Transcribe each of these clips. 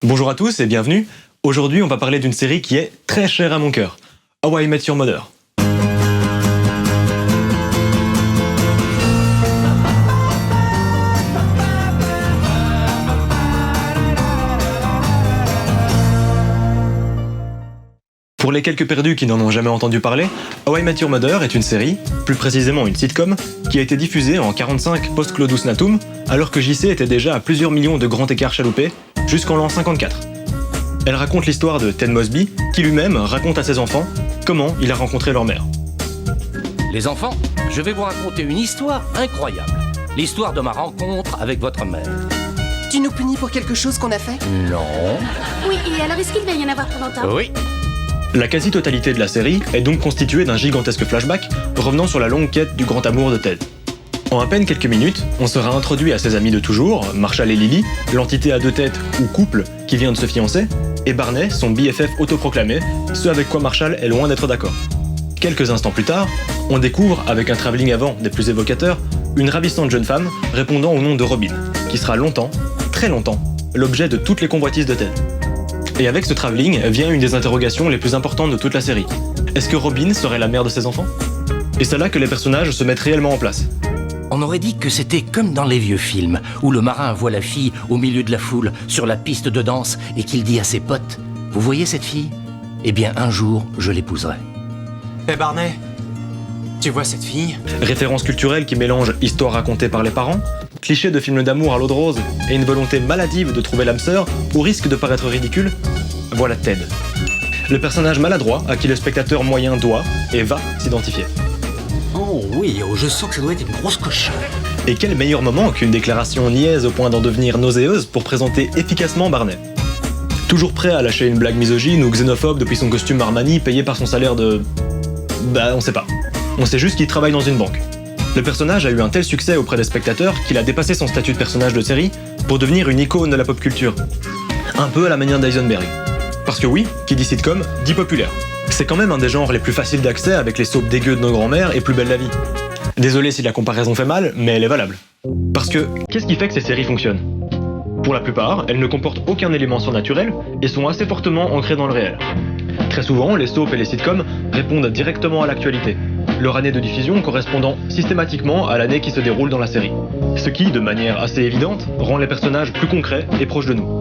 Bonjour à tous et bienvenue. Aujourd'hui, on va parler d'une série qui est très chère à mon cœur. How I Met Your Mother. Pour les quelques perdus qui n'en ont jamais entendu parler, How I Met Your Mother est une série, plus précisément une sitcom, qui a été diffusée en 45 post-Claudus Natum, alors que JC était déjà à plusieurs millions de grands écarts chaloupés, jusqu'en l'an 54. Elle raconte l'histoire de Ted Mosby, qui lui-même raconte à ses enfants comment il a rencontré leur mère. Les enfants, je vais vous raconter une histoire incroyable. L'histoire de ma rencontre avec votre mère. Tu nous punis pour quelque chose qu'on a fait? Non. Oui, et alors est-ce qu'il va y en avoir pour longtemps? Oui. La quasi-totalité de la série est donc constituée d'un gigantesque flashback revenant sur la longue quête du grand amour de Ted. En à peine quelques minutes, on sera introduit à ses amis de toujours, Marshall et Lily, l'entité à deux têtes ou couple qui vient de se fiancer, et Barney, son BFF autoproclamé, ce avec quoi Marshall est loin d'être d'accord. Quelques instants plus tard, on découvre, avec un travelling avant des plus évocateurs, une ravissante jeune femme répondant au nom de Robin, qui sera longtemps, très longtemps, l'objet de toutes les convoitises de Ted. Et avec ce travelling vient une des interrogations les plus importantes de toute la série. Est-ce que Robin serait la mère de ses enfants? Et c'est là que les personnages se mettent réellement en place. On aurait dit que c'était comme dans les vieux films, où le marin voit la fille au milieu de la foule, sur la piste de danse, et qu'il dit à ses potes « Vous voyez cette fille? Eh bien, un jour, je l'épouserai. » Eh Barney, tu vois cette fille? Référence culturelle qui mélange histoire racontée par les parents, clichés de films d'amour à l'eau de rose et une volonté maladive de trouver l'âme sœur au risque de paraître ridicule, voilà Ted. Le personnage maladroit à qui le spectateur moyen doit et va s'identifier. Oh oui, je sens que ça doit être une grosse cochonne. Et quel meilleur moment qu'une déclaration niaise au point d'en devenir nauséeuse pour présenter efficacement Barney. Toujours prêt à lâcher une blague misogyne ou xénophobe depuis son costume Armani payé par son salaire de... on sait pas. On sait juste qu'il travaille dans une banque. Le personnage a eu un tel succès auprès des spectateurs qu'il a dépassé son statut de personnage de série pour devenir une icône de la pop culture. Un peu à la manière d'Eisenberg. Parce que oui, qui dit sitcom, dit populaire. C'est quand même un des genres les plus faciles d'accès avec les soaps dégueux de nos grands-mères et Plus belle la vie. Désolé si la comparaison fait mal, mais elle est valable. Parce que, qu'est-ce qui fait que ces séries fonctionnent? Pour la plupart, elles ne comportent aucun élément surnaturel et sont assez fortement ancrées dans le réel. Très souvent, les soaps et les sitcoms répondent directement à l'actualité, leur année de diffusion correspondant systématiquement à l'année qui se déroule dans la série. Ce qui, de manière assez évidente, rend les personnages plus concrets et proches de nous.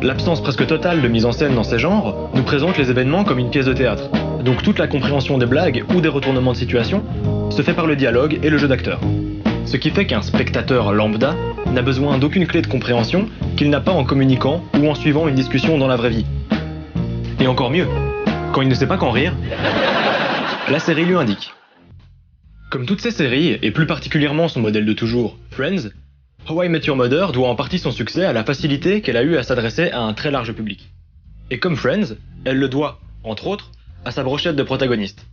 L'absence presque totale de mise en scène dans ces genres nous présente les événements comme une pièce de théâtre, donc toute la compréhension des blagues ou des retournements de situation se fait par le dialogue et le jeu d'acteurs. Ce qui fait qu'un spectateur lambda n'a besoin d'aucune clé de compréhension qu'il n'a pas en communiquant ou en suivant une discussion dans la vraie vie. Et encore mieux, quand il ne sait pas qu'en rire, la série lui indique. Comme toutes ces séries, et plus particulièrement son modèle de toujours, Friends, How I Met Your Mother doit en partie son succès à la facilité qu'elle a eue à s'adresser à un très large public. Et comme Friends, elle le doit, entre autres, à sa brochette de protagonistes.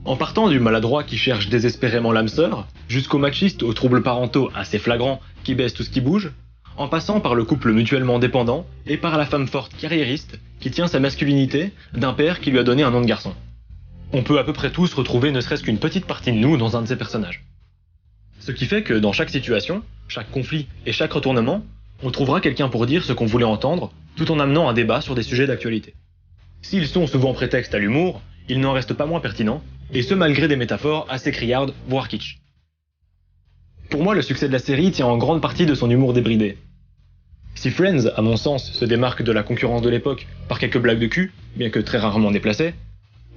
En partant du maladroit qui cherche désespérément l'âme sœur, jusqu'au machiste aux troubles parentaux assez flagrants qui baisse tout ce qui bouge, en passant par le couple mutuellement dépendant et par la femme forte carriériste qui tient sa masculinité d'un père qui lui a donné un nom de garçon. On peut à peu près tous retrouver ne serait-ce qu'une petite partie de nous dans un de ces personnages. Ce qui fait que dans chaque situation, chaque conflit et chaque retournement, on trouvera quelqu'un pour dire ce qu'on voulait entendre, tout en amenant un débat sur des sujets d'actualité. S'ils sont souvent prétexte à l'humour, ils n'en restent pas moins pertinents, et ce malgré des métaphores assez criardes, voire kitsch. Pour moi, le succès de la série tient en grande partie de son humour débridé. Si Friends, à mon sens, se démarque de la concurrence de l'époque par quelques blagues de cul, bien que très rarement déplacées,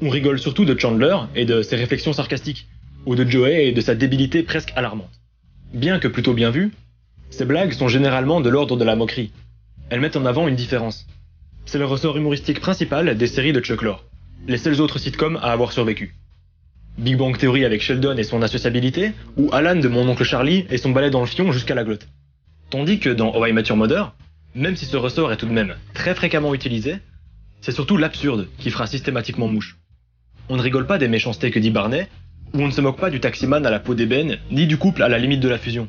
on rigole surtout de Chandler et de ses réflexions sarcastiques, ou de Joey et de sa débilité presque alarmante. Bien que plutôt bien vues, ces blagues sont généralement de l'ordre de la moquerie. Elles mettent en avant une différence. C'est le ressort humoristique principal des séries de Chuck Lorre, les seuls autres sitcoms à avoir survécu. Big Bang Theory avec Sheldon et son associabilité, ou Alan de Mon oncle Charlie et son balai dans le fion jusqu'à la glotte. Tandis que dans How I Met Your Mother, même si ce ressort est tout de même très fréquemment utilisé, c'est surtout l'absurde qui fera systématiquement mouche. On ne rigole pas des méchancetés que dit Barney, ou on ne se moque pas du taximan à la peau d'ébène, ni du couple à la limite de la fusion.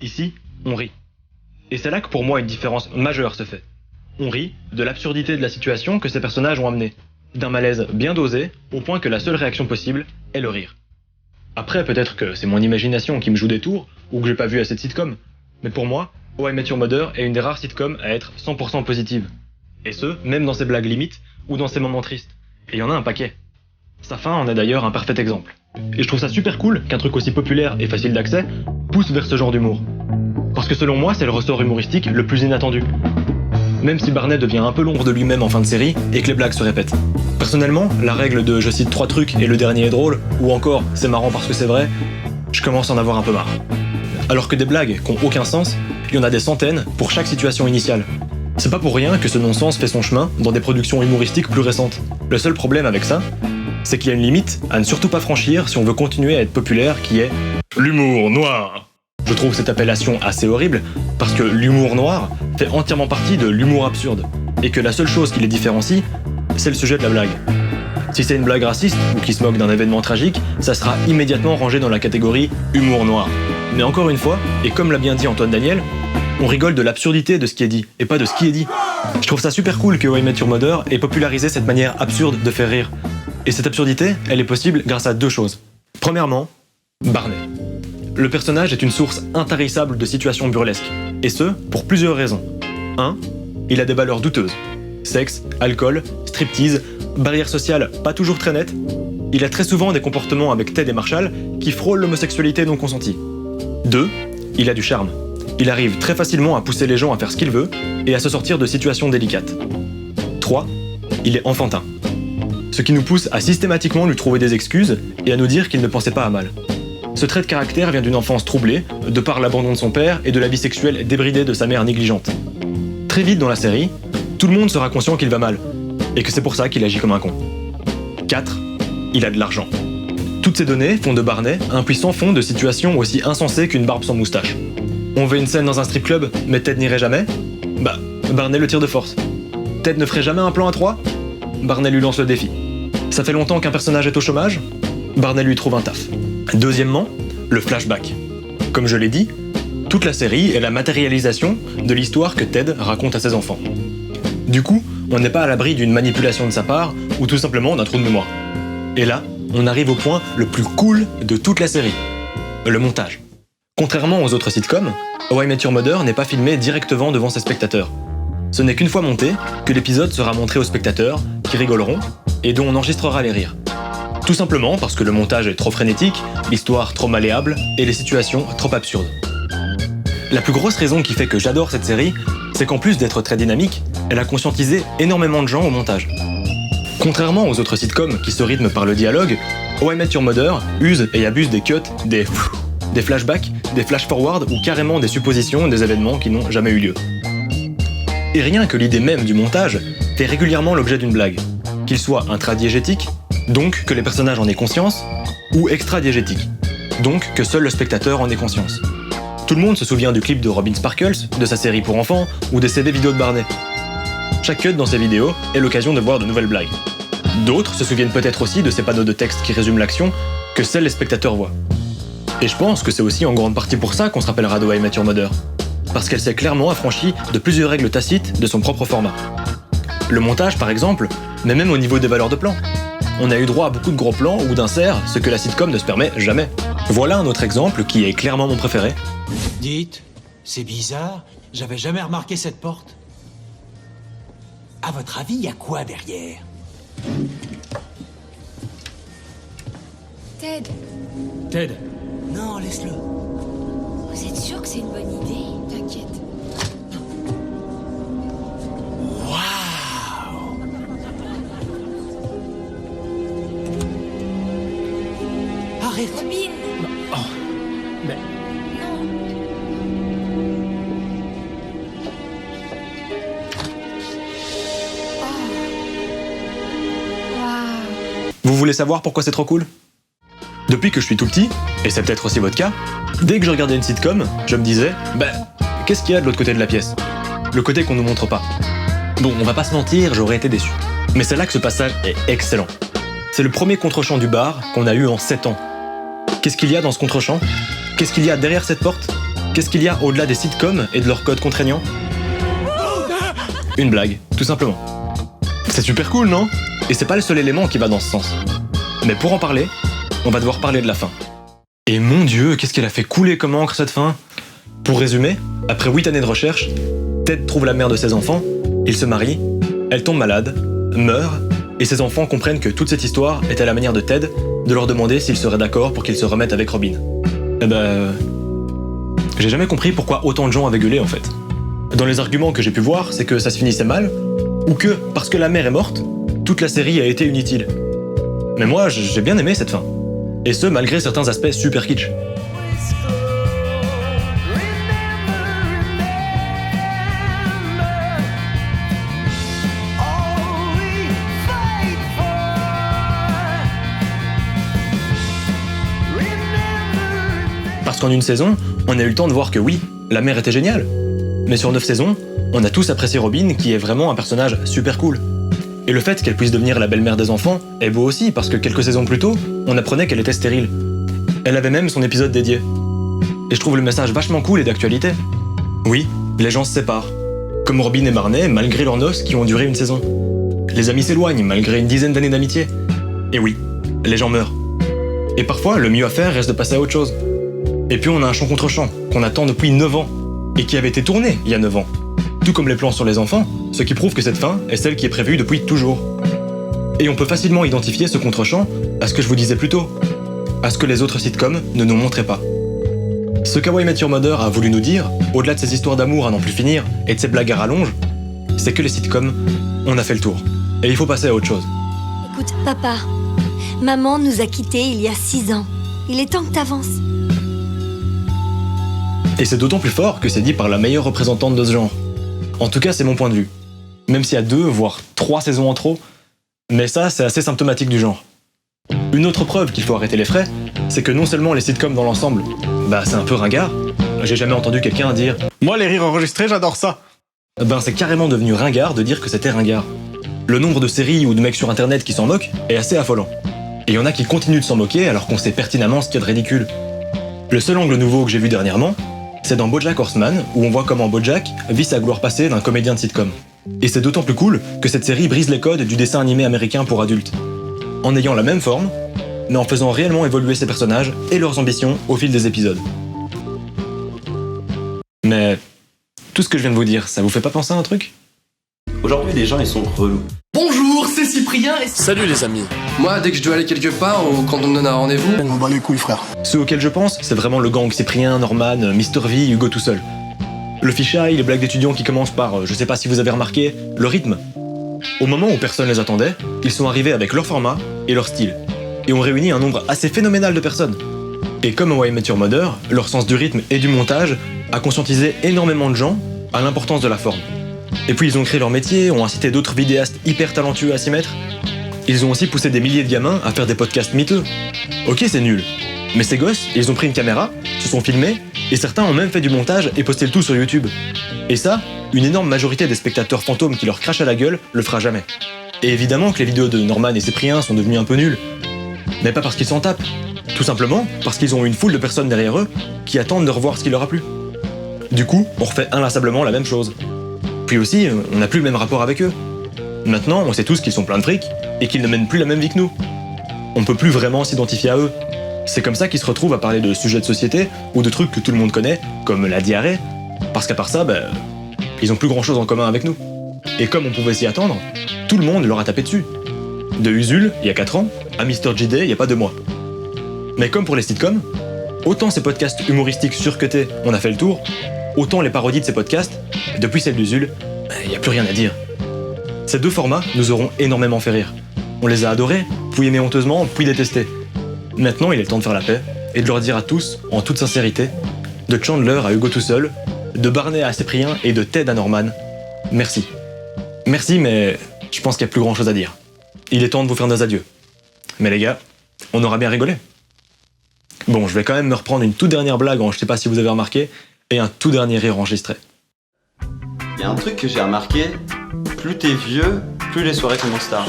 Ici, on rit. Et c'est là que pour moi une différence majeure se fait. On rit de l'absurdité de la situation que ces personnages ont amené, d'un malaise bien dosé, au point que la seule réaction possible est le rire. Après, peut-être que c'est mon imagination qui me joue des tours, ou que j'ai pas vu assez de sitcom, mais pour moi, How I Met Your Mother est une des rares sitcoms à être 100% positive. Et ce, même dans ses blagues limites ou dans ses moments tristes. Et il y en a un paquet. Sa fin en est d'ailleurs un parfait exemple. Et je trouve ça super cool qu'un truc aussi populaire et facile d'accès pousse vers ce genre d'humour. Parce que selon moi, c'est le ressort humoristique le plus inattendu. Même si Barney devient un peu l'ombre de lui-même en fin de série et que les blagues se répètent. Personnellement, la règle de je cite 3 trucs et le dernier est drôle, ou encore c'est marrant parce que c'est vrai, je commence à en avoir un peu marre. Alors que des blagues qui ont aucun sens, il y en a des centaines pour chaque situation initiale. C'est pas pour rien que ce non-sens fait son chemin dans des productions humoristiques plus récentes. Le seul problème avec ça, c'est qu'il y a une limite à ne surtout pas franchir si on veut continuer à être populaire, qui est l'humour noir. Je trouve cette appellation assez horrible, parce que l'humour noir fait entièrement partie de l'humour absurde, et que la seule chose qui les différencie, c'est le sujet de la blague. Si c'est une blague raciste ou qui se moque d'un événement tragique, ça sera immédiatement rangé dans la catégorie humour noir. Mais encore une fois, et comme l'a bien dit Antoine Daniel, on rigole de l'absurdité de ce qui est dit, et pas de ce qui est dit. Je trouve ça super cool que How I Met Your Mother ait popularisé cette manière absurde de faire rire. Et cette absurdité, elle est possible grâce à 2 choses. Premièrement, Barney. Le personnage est une source intarissable de situations burlesques, et ce, pour plusieurs raisons. 1. Il a des valeurs douteuses. Sexe, alcool, striptease, barrières sociales pas toujours très nettes. Il a très souvent des comportements avec Ted et Marshall qui frôlent l'homosexualité non consentie. 2. Il a du charme. Il arrive très facilement à pousser les gens à faire ce qu'il veut et à se sortir de situations délicates. 3. Il est enfantin. Ce qui nous pousse à systématiquement lui trouver des excuses et à nous dire qu'il ne pensait pas à mal. Ce trait de caractère vient d'une enfance troublée, de par l'abandon de son père et de la vie sexuelle débridée de sa mère négligente. Très vite dans la série, tout le monde sera conscient qu'il va mal, et que c'est pour ça qu'il agit comme un con. 4. Il a de l'argent. Toutes ces données font de Barney un puissant fond de situations aussi insensées qu'une barbe sans moustache. On veut une scène dans un strip club, mais Ted n'irait jamais? Bah, Barney le tire de force. Ted ne ferait jamais un plan à 3? Barney lui lance le défi. Ça fait longtemps qu'un personnage est au chômage? Barney lui trouve un taf. Deuxièmement, le flashback. Comme je l'ai dit, toute la série est la matérialisation de l'histoire que Ted raconte à ses enfants. Du coup, on n'est pas à l'abri d'une manipulation de sa part ou tout simplement d'un trou de mémoire. Et là, on arrive au point le plus cool de toute la série, le montage. Contrairement aux autres sitcoms, How I Met Your Mother n'est pas filmé directement devant ses spectateurs. Ce n'est qu'une fois monté que l'épisode sera montré aux spectateurs, qui rigoleront, et dont on enregistrera les rires. Tout simplement parce que le montage est trop frénétique, l'histoire trop malléable, et les situations trop absurdes. La plus grosse raison qui fait que j'adore cette série, c'est qu'en plus d'être très dynamique, elle a conscientisé énormément de gens au montage. Contrairement aux autres sitcoms qui se rythment par le dialogue, How I Met Your Mother use et abuse des cuts, des flashbacks, des flash-forward ou carrément des suppositions des événements qui n'ont jamais eu lieu. Et rien que l'idée même du montage fait régulièrement l'objet d'une blague, qu'il soit intradiégétique, donc que les personnages en aient conscience, ou extradiégétique, donc que seul le spectateur en ait conscience. Tout le monde se souvient du clip de Robin Sparkles, de sa série pour enfants, ou des CD vidéo de Barney. Chaque cut dans ces vidéos est l'occasion de voir de nouvelles blagues. D'autres se souviennent peut-être aussi de ces panneaux de texte qui résument l'action que seuls les spectateurs voient. Et je pense que c'est aussi en grande partie pour ça qu'on se rappellera de How I Met Your Mother. Parce qu'elle s'est clairement affranchie de plusieurs règles tacites de son propre format. Le montage par exemple, mais même au niveau des valeurs de plan. On a eu droit à beaucoup de gros plans ou d'inserts, ce que la sitcom ne se permet jamais. Voilà un autre exemple qui est clairement mon préféré. Dites, c'est bizarre, j'avais jamais remarqué cette porte. À votre avis, il y a quoi derrière? Ted, Ted. Non, laisse-le. vous êtes sûr que c'est une bonne idée? T'inquiète. Waouh! Arrête! Robin! Oh, mais... Non! Oh. Waouh! Vous voulez savoir pourquoi c'est trop cool? Depuis que je suis tout petit, et c'est peut-être aussi votre cas, dès que je regardais une sitcom, je me disais, qu'est-ce qu'il y a de l'autre côté de la pièce? Le côté qu'on nous montre pas. Bon, on va pas se mentir, j'aurais été déçu. Mais c'est là que ce passage est excellent. C'est le premier contre-champ du bar qu'on a eu en 7 ans. Qu'est-ce qu'il y a dans ce contre-champ? Qu'est-ce qu'il y a derrière cette porte? Qu'est-ce qu'il y a au-delà des sitcoms et de leurs codes contraignants? Une blague, tout simplement. C'est super cool, non? Et c'est pas le seul élément qui va dans ce sens. Mais pour en parler, on va devoir parler de la fin. Et mon Dieu, qu'est-ce qu'elle a fait couler comme encre cette fin? Pour résumer, Après 8 années de recherche, Ted trouve la mère de ses enfants, ils se marient, elle tombe malade, meurt, et ses enfants comprennent que toute cette histoire est à la manière de Ted de leur demander s'ils seraient d'accord pour qu'ils se remettent avec Robin. J'ai jamais compris pourquoi autant de gens avaient gueulé en fait. Dans les arguments que j'ai pu voir, c'est que ça se finissait mal, ou que, parce que la mère est morte, toute la série a été inutile. Mais moi, j'ai bien aimé cette fin. Et ce, malgré certains aspects super kitsch. Parce qu'en une saison, on a eu le temps de voir que oui, la mère était géniale. Mais sur 9 saisons, on a tous apprécié Robin, qui est vraiment un personnage super cool. Et le fait qu'elle puisse devenir la belle-mère des enfants est beau aussi, parce que quelques saisons plus tôt, on apprenait qu'elle était stérile. Elle avait même son épisode dédié. Et je trouve le message vachement cool et d'actualité. Oui, les gens se séparent. Comme Robin et Marney, malgré leurs noces qui ont duré une saison. Les amis s'éloignent, malgré une dizaine d'années d'amitié. Et oui, les gens meurent. Et parfois, le mieux à faire reste de passer à autre chose. Et puis on a un chant contre chant, qu'on attend depuis 9 ans, et qui avait été tourné il y a 9 ans. Tout comme les plans sur les enfants, ce qui prouve que cette fin est celle qui est prévue depuis toujours. Et on peut facilement identifier ce contre-champ à ce que je vous disais plus tôt, à ce que les autres sitcoms ne nous montraient pas. Ce qu'Hawaii Met Your Mother a voulu nous dire, au-delà de ses histoires d'amour à n'en plus finir et de ses blagues à rallonge, c'est que les sitcoms, on a fait le tour. Et il faut passer à autre chose. Écoute, papa, maman nous a quittés il y a 6 ans. Il est temps que t'avances. Et c'est d'autant plus fort que c'est dit par la meilleure représentante de ce genre. En tout cas, c'est mon point de vue. Même s'il y a 2, voire 3 saisons en trop, mais ça, c'est assez symptomatique du genre. Une autre preuve qu'il faut arrêter les frais, c'est que non seulement les sitcoms dans l'ensemble, c'est un peu ringard. J'ai jamais entendu quelqu'un dire « Moi, les rires enregistrés, j'adore ça !» C'est carrément devenu ringard de dire que c'était ringard. Le nombre de séries ou de mecs sur internet qui s'en moquent est assez affolant. Et il y en a qui continuent de s'en moquer alors qu'on sait pertinemment ce qu'il y a de ridicule. Le seul angle nouveau que j'ai vu dernièrement, c'est dans BoJack Horseman, où on voit comment BoJack vit sa gloire passée d'un comédien de sitcom. Et c'est d'autant plus cool que cette série brise les codes du dessin animé américain pour adultes. En ayant la même forme, mais en faisant réellement évoluer ses personnages et leurs ambitions au fil des épisodes. Mais tout ce que je viens de vous dire, ça vous fait pas penser à un truc ? Aujourd'hui, les gens, ils sont relous. Bonjour, c'est Cyprien et... Salut les amis. Moi, dès que je dois aller quelque part ou quand on me donne un rendez-vous... On bat les couilles, frère. Ceux auxquels je pense, c'est vraiment le gang Cyprien, Norman, Mr V, Hugo tout seul. Le fichaille, les blagues d'étudiants qui commencent par, je sais pas si vous avez remarqué, le rythme. Au moment où personne les attendait, ils sont arrivés avec leur format et leur style. Et ont réuni un nombre assez phénoménal de personnes. Et comme Hawaii Met Your Mother, leur sens du rythme et du montage a conscientisé énormément de gens à l'importance de la forme. Et puis ils ont créé leur métier, ont incité d'autres vidéastes hyper talentueux à s'y mettre. Ils ont aussi poussé des milliers de gamins à faire des podcasts miteux. Ok, c'est nul. Mais ces gosses, ils ont pris une caméra, se sont filmés, et certains ont même fait du montage et posté le tout sur YouTube. Et ça, une énorme majorité des spectateurs fantômes qui leur crachent à la gueule le fera jamais. Et évidemment que les vidéos de Norman et Cyprien sont devenues un peu nulles. Mais pas parce qu'ils s'en tapent. Tout simplement parce qu'ils ont une foule de personnes derrière eux qui attendent de revoir ce qui leur a plu. Du coup, on refait inlassablement la même chose. Puis aussi, on n'a plus le même rapport avec eux. Maintenant, on sait tous qu'ils sont pleins de fric et qu'ils ne mènent plus la même vie que nous. On peut plus vraiment s'identifier à eux. C'est comme ça qu'ils se retrouvent à parler de sujets de société ou de trucs que tout le monde connaît, comme la diarrhée, parce qu'à part ça, ils ont plus grand chose en commun avec nous. Et comme on pouvait s'y attendre, tout le monde leur a tapé dessus. De Usul, il y a 4 ans, à Mr. JD, il y a pas 2 mois. Mais comme pour les sitcoms, autant ces podcasts humoristiques surcutés, on a fait le tour, autant les parodies de ces podcasts, depuis celle d'Usul, il n'y a plus rien à dire. Ces 2 formats nous auront énormément fait rire. On les a adorés, puis aimés honteusement, puis détestés. Maintenant, il est le temps de faire la paix, et de leur dire à tous, en toute sincérité, de Chandler à Hugo tout seul, de Barney à Cyprien et de Ted à Norman, merci. Merci, mais je pense qu'il n'y a plus grand chose à dire. Il est temps de vous faire nos adieux. Mais les gars, on aura bien rigolé. Bon, je vais quand même me reprendre une toute dernière blague, je sais pas si vous avez remarqué, et un tout dernier rire enregistré. Il y a un truc que j'ai remarqué, plus t'es vieux, plus les soirées commencent tard.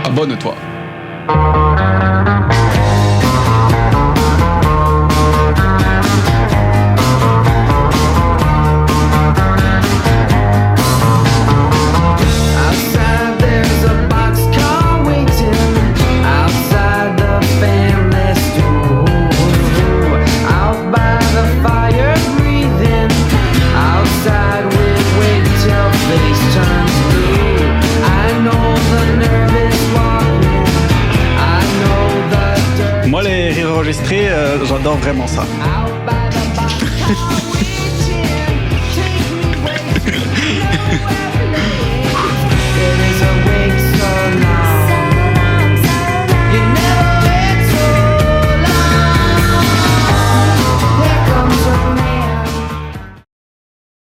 Abonne-toi. enregistré, j'adore vraiment ça.